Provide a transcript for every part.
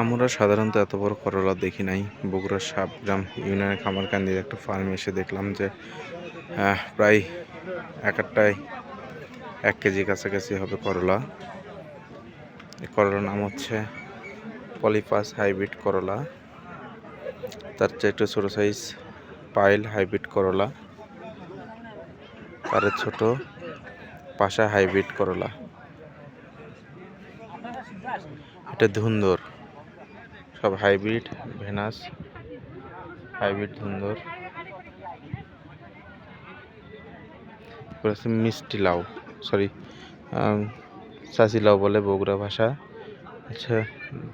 আমরা সাধারণত এত বড় করলা দেখি নাই। বগুড়ার সাবগ্রাম ইউনিয়নের খামারকান্দির একটা ফার্মে এসে দেখলাম যে প্রায় একটায় 1 কেজি কাছাকাছি হবে করলা। এই করলার নাম হচ্ছে পলিপাস হাইব্রিড করলা। তার চেয়ে একটু ছোটো সাইজ পাইল হাইব্রিড করলা, তার ছোট পাশা হাইব্রিড করলা। এটা ধুন্দর, সব হাইব্রিড ভেনাস হাইব্রিড ধুন্দর। মিষ্টি লাউ, সরি চাচি লাউ বলে বগুড়া ভাষা। আচ্ছা,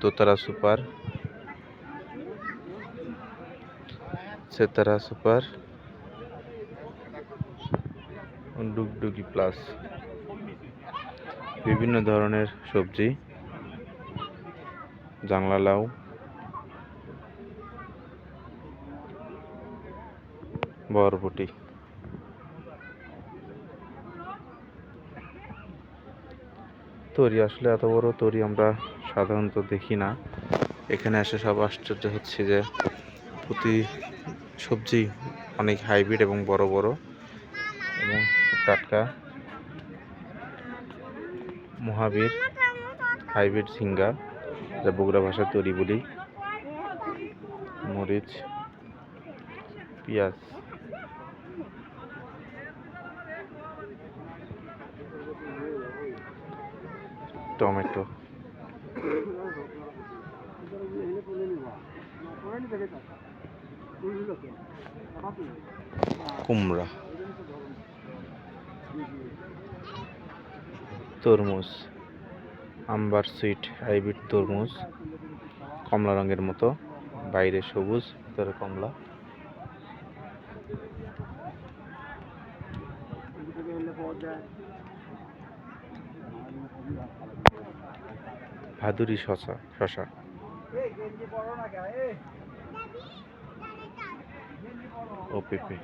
দোতারা সুপার, সেতারা সুপার, ডুগডুগি প্লাস, বিভিন্ন ধরনের সবজি, জাংলা লাউ, বরবটি। তরি, আসলে এত বড় তরি আমরা সাধারণত দেখি না। এখানে এসে সব আশ্চর্য হচ্ছে যে প্রতি সবজি অনেক হাইব্রিড এবং বড় বড় এবং টাটকা। মহাবীর হাইব্রিড ঝিঙ্গা, যা বগুড়া ভাষায় তরি বলি, মরিচ, পেঁয়াজ, টমেটো, কুমড়া, তরমুজ, আম্বার সুইট হাইব্রিড তরমুজ, কমলা রঙের মতো, বাইরে সবুজ ভিতরে কমলা। ভাদুরী শশা, ও পেঁপে।